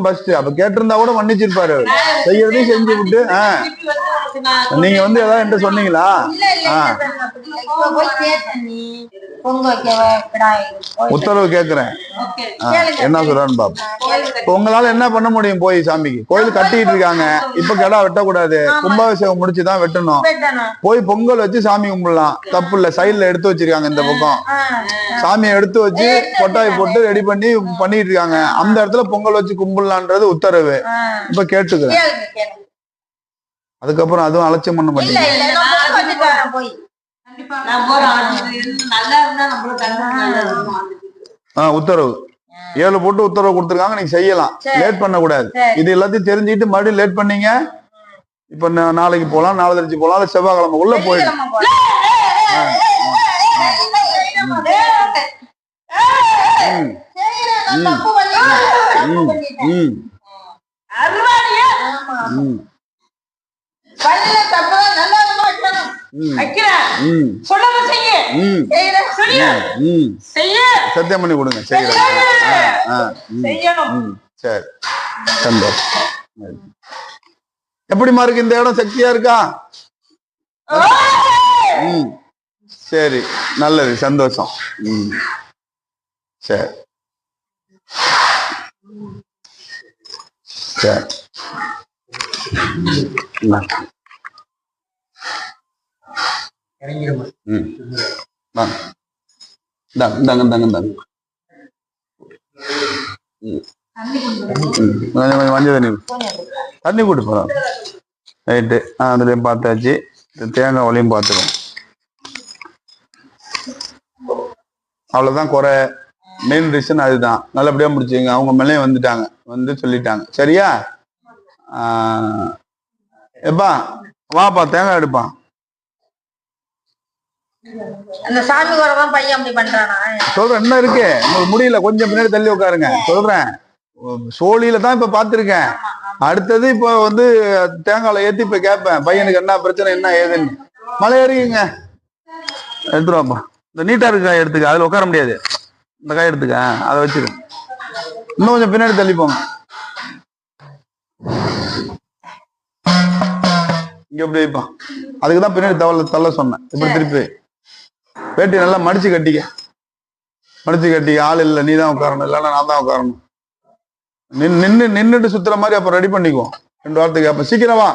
First. அப்ப கேட்டிருந்தா கூட மன்னிச்சிருப்பாரு. செய்யறதையும் செஞ்சு விட்டு நீங்க வந்து ஏதாவது என்கிட்ட சொன்னீங்களா? உத்தரவு கேக்குறேன். என்ன சொல்றான்னு பாப்போம். உங்களால என்ன பண்ண முடியும்? போய் சாமிக்கு கோயில் கட்டிட்டு இருக்காங்க, இப்ப கிடா வெட்டக்கூடாது, கும்பாபிஷேகம் முடிச்சுதான் வெட்டணும். போய் பொங்கல் வச்சு சாமி கும்பிடலாம், தப்பு இல்ல. சைட்ல எடுத்து வச்சிருக்காங்க, இந்த பக்கம் சாமியை எடுத்து வச்சு கொட்டாய் போட்டு ரெடி பண்ணிட்டு இருக்காங்க. அந்த இடத்துல பொங்கல் வச்சு கும்பிடலான்றது உத்தரவு. இப்ப கேட்டுக்கிறேன். அதுக்கப்புறம் அதுவும் அலட்சியம் பண்ண மாட்டீங்க. உத்தரவு 7 போட்டு உத்தரவு கொடுத்துருக்காங்க, நீங்க செய்யலாம். லேட் பண்ண கூடாது. இது எல்லாத்தையும் தெரிஞ்சுக்கிட்டு மறுபடியும் லேட் பண்ணீங்க. இப்ப நாளைக்கு போலாம், நாளை கழிச்சு போலாம், செவ்வாய்க்கிழமை உள்ள போயிடும். சத்தியம் பண்ணி கொடுங்க. சரி, சந்தோஷம். எப்படிமா இருக்கு இந்த இடம்? சக்தியா இருக்கா? சரி, நல்லது, சந்தோஷம். சரி சரி. தண்ணி கூட்டு போறோம். ரைட்டு, அதுலயும் பார்த்தாச்சு. தேங்காய் ஒலையும் பார்த்துக்கோம். அவ்வளவுதான் குறை. மெயின் ரீசன் அதுதான். நல்லபடியா முடிச்சுங்க. அவங்க மேலேயும் வந்துட்டாங்க, வந்து சொல்லிட்டாங்க. சரியா? எப்பா வாப்பா, தேங்காய் எடுப்பான். அந்த சாமி வரதான் பையன் அப்படி பண்றானா? சொல்றேன், என்ன இருக்கு உங்களுக்கு முடியல, கொஞ்சம் பின்னாடி தள்ளி உட்காருங்க. சொல்றேன், சோழியில தான் இப்ப பாத்துருக்கேன். அடுத்தது இப்ப வந்து தேங்காயில ஏத்தி இப்ப கேட்பேன், பையனுக்கு என்ன பிரச்சனை, என்ன ஏதுன்னு. மலை ஏறிங்க, எடுத்துருவாப்பா. இந்த நீட்டா இருக்கு காய் எடுத்துக்க, அதுல உட்கார முடியாது. இந்த காய் எடுத்துக்க, அதை வச்சிரு. இன்னும் கொஞ்சம் பின்னாடி தள்ளி போங்க. இங்க எப்படி வைப்பான்? அதுக்குதான் பின்னாடி தள்ள சொன்னேன். இப்படி திருப்பி வேட்டி நல்லா மடிச்சு கட்டிக்க. ஆள் இல்லை, நீ தான் உட்காரணும், இல்லைன்னா நான் தான் உட்காரணும். நின்னுட்டு சுத்துற மாதிரி அப்ப ரெடி பண்ணிக்குவோம். 2 வாரத்துக்கு. அப்ப சீக்கிரம் வா.